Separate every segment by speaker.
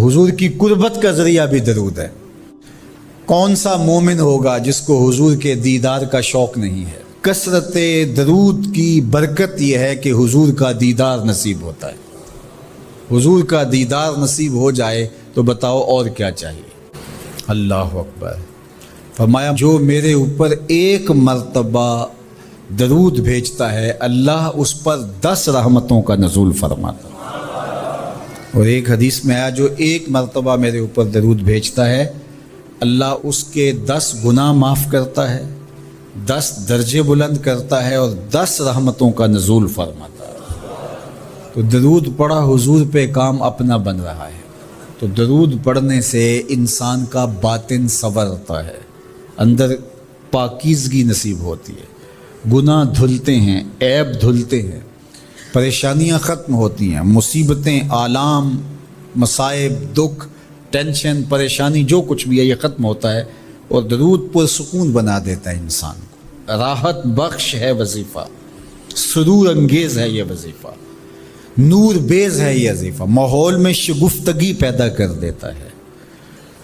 Speaker 1: حضور کی قربت کا ذریعہ بھی درود ہے۔ کون سا مومن ہوگا جس کو حضور کے دیدار کا شوق نہیں ہے؟ کثرت درود کی برکت یہ ہے کہ حضور کا دیدار نصیب ہوتا ہے۔ حضور کا دیدار نصیب ہو جائے تو بتاؤ اور کیا چاہیے؟ اللہ اکبر۔ فرمایا جو میرے اوپر ایک مرتبہ درود بھیجتا ہے اللہ اس پر 10 رحمتوں کا نزول فرماتا ہے۔ اور ایک حدیث میں آیا جو ایک مرتبہ میرے اوپر درود بھیجتا ہے اللہ اس کے 10 گناہ معاف کرتا ہے، 10 درجے بلند کرتا ہے اور 10 رحمتوں کا نزول فرماتا ہے۔ تو درود پڑھا حضور پہ کام اپنا بن رہا ہے۔ تو درود پڑھنے سے انسان کا باطن سنورتا ہے، اندر پاکیزگی نصیب ہوتی ہے، گناہ دھلتے ہیں، عیب دھلتے ہیں، پریشانیاں ختم ہوتی ہیں، مصیبتیں، آلام، مصائب، دکھ، ٹینشن، پریشانی جو کچھ بھی ہے یہ ختم ہوتا ہے۔ اور درود پرسکون بنا دیتا ہے انسان کو۔ راحت بخش ہے وظیفہ، سرور انگیز ہے یہ وظیفہ، نور بیز ہے یہ وظیفہ، ماحول میں شگفتگی پیدا کر دیتا ہے۔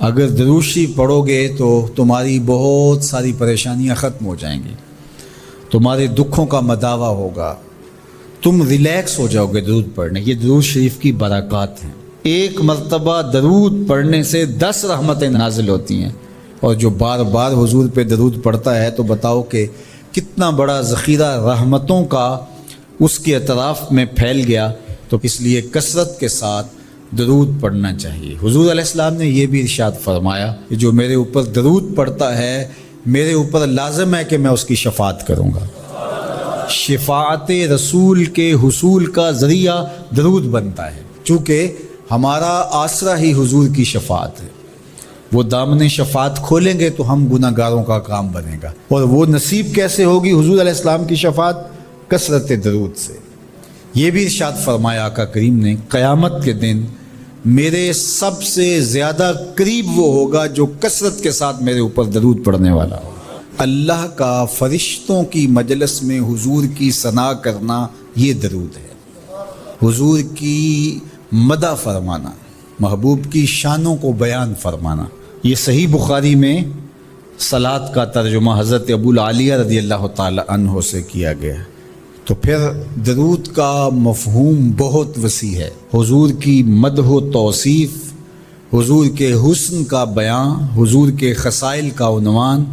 Speaker 1: اگر درود شریف پڑھو گے تو تمہاری بہت ساری پریشانیاں ختم ہو جائیں گی، تمہارے دکھوں کا مداوع ہوگا، تم ریلیکس ہو جاؤ گے درود پڑھنے۔ یہ درود شریف کی برکات ہیں۔ ایک مرتبہ درود پڑھنے سے 10 رحمتیں نازل ہوتی ہیں، اور جو بار بار حضور پہ درود پڑھتا ہے تو بتاؤ کہ کتنا بڑا ذخیرہ رحمتوں کا اس کے اطراف میں پھیل گیا۔ تو اس لیے کثرت کے ساتھ درود پڑھنا چاہیے۔ حضور علیہ السلام نے یہ بھی ارشاد فرمایا کہ جو میرے اوپر درود پڑھتا ہے میرے اوپر لازم ہے کہ میں اس کی شفاعت کروں گا۔ شفاعت رسول کے حصول کا ذریعہ درود بنتا ہے، چونکہ ہمارا آسرا ہی حضور کی شفاعت ہے۔ وہ دامن شفاعت کھولیں گے تو ہم گناہ گاروں کا کام بنے گا۔ اور وہ نصیب کیسے ہوگی حضور علیہ السلام کی شفاعت؟ کثرت درود سے۔ یہ بھی ارشاد فرمایا آقا کریم نے قیامت کے دن میرے سب سے زیادہ قریب وہ ہوگا جو کثرت کے ساتھ میرے اوپر درود پڑھنے والا ہو۔ اللہ کا فرشتوں کی مجلس میں حضور کی ثنا کرنا یہ درود ہے۔ حضور کی مدح فرمانا، محبوب کی شانوں کو بیان فرمانا۔ یہ صحیح بخاری میں صلاۃ کا ترجمہ حضرت ابو العالیہ رضی اللہ تعالی عنہ سے کیا گیا ہے۔ تو پھر درود کا مفہوم بہت وسیع ہے۔ حضور کی مدح و توصیف، حضور کے حسن کا بیان، حضور کے خصائل کا عنوان،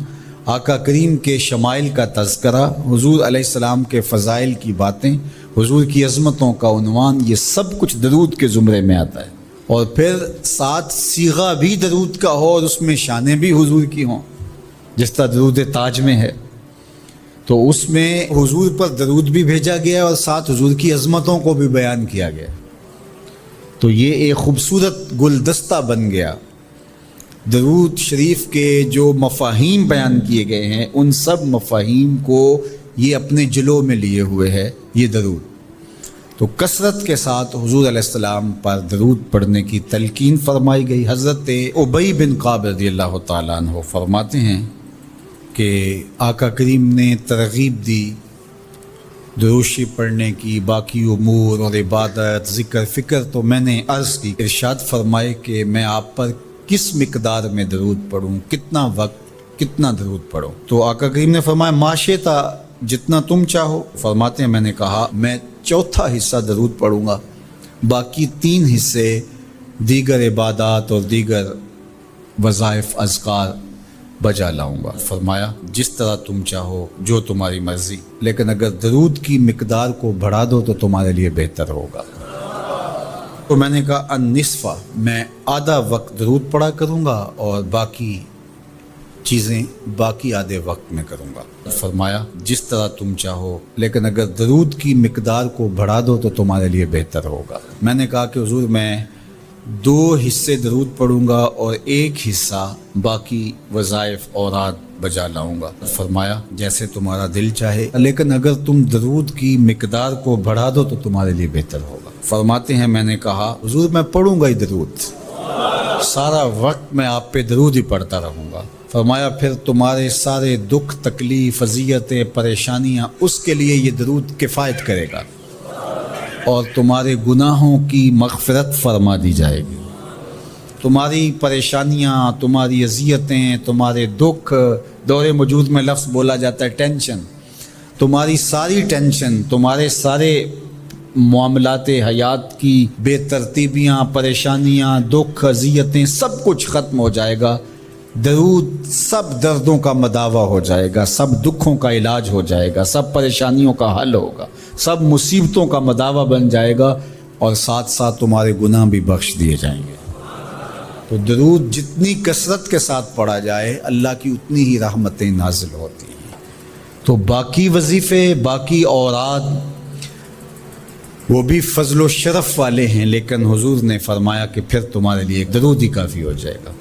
Speaker 1: آقا کریم کے شمائل کا تذکرہ، حضور علیہ السلام کے فضائل کی باتیں، حضور کی عظمتوں کا عنوان، یہ سب کچھ درود کے زمرے میں آتا ہے۔ اور پھر ساتھ صیغہ بھی درود کا ہو اور اس میں شانیں بھی حضور کی ہوں، جس طرح درود تاج میں ہے، تو اس میں حضور پر درود بھی بھیجا گیا اور ساتھ حضور کی عظمتوں کو بھی بیان کیا گیا۔ تو یہ ایک خوبصورت گلدستہ بن گیا۔ درود شریف کے جو مفاہیم بیان کیے گئے ہیں ان سب مفاہیم کو یہ اپنے جلو میں لیے ہوئے ہے یہ درود۔ تو کثرت کے ساتھ حضور علیہ السلام پر درود پڑھنے کی تلقین فرمائی گئی۔ حضرت ابی بن کعب رضی اللہ تعالیٰ عنہ فرماتے ہیں کہ آقا کریم نے ترغیب دی درود شریف پڑھنے کی، باقی امور اور عبادت، ذکر، فکر۔ تو میں نے عرض کی، ارشاد فرمائے کہ میں آپ پر کس مقدار میں درود پڑھوں، کتنا وقت، کتنا درود پڑھوں؟ تو آقا کریم نے فرمایا ما شئت، جتنا تم چاہو۔ فرماتے ہیں میں نے کہا میں 1/4 حصہ درود پڑھوں گا، باقی 3 حصے دیگر عبادات اور دیگر وظائف، اذکار بجا لاؤں گا۔ فرمایا جس طرح تم چاہو، جو تمہاری مرضی، لیکن اگر درود کی مقدار کو بڑھا دو تو تمہارے لیے بہتر ہوگا۔ تو میں نے کہا النصف، میں آدھا وقت درود پڑھا کروں گا اور باقی چیزیں باقی آدھے وقت میں کروں گا۔ فرمایا جس طرح تم چاہو، لیکن اگر درود کی مقدار کو بڑھا دو تو تمہارے لیے بہتر ہوگا۔ میں نے کہا کہ حضور میں 2 حصے درود پڑھوں گا اور 1 حصہ باقی وظائف اوراد بجا لاؤں گا۔ فرمایا جیسے تمہارا دل چاہے، لیکن اگر تم درود کی مقدار کو بڑھا دو تو تمہارے لیے بہتر ہوگا۔ فرماتے ہیں میں نے کہا حضور میں پڑھوں گا ہی درود، سارا وقت میں آپ پہ درود ہی پڑھتا رہوں گا۔ فرمایا پھر تمہارے سارے دکھ، تکلیف، اذیتیں، پریشانیاں، اس کے لیے یہ درود کفایت کرے گا اور تمہارے گناہوں کی مغفرت فرما دی جائے گی۔ تمہاری پریشانیاں، تمہاری اذیتیں، تمہارے دکھ، دور موجود میں لفظ بولا جاتا ہے ٹینشن، تمہاری ساری ٹینشن، تمہارے سارے معاملات حیات کی بے ترتیبیاں، پریشانیاں، دکھ، اذیتیں، سب کچھ ختم ہو جائے گا۔ درود سب دردوں کا مداوع ہو جائے گا، سب دکھوں کا علاج ہو جائے گا، سب پریشانیوں کا حل ہوگا، سب مصیبتوں کا مداوع بن جائے گا، اور ساتھ ساتھ تمہارے گناہ بھی بخش دیے جائیں گے۔ تو درود جتنی کثرت کے ساتھ پڑھا جائے اللہ کی اتنی ہی رحمتیں نازل ہوتی ہیں۔ تو باقی وظیفے، باقی اوراد وہ بھی فضل و شرف والے ہیں، لیکن حضور نے فرمایا کہ پھر تمہارے لیے ایک درود ہی کافی ہو جائے گا۔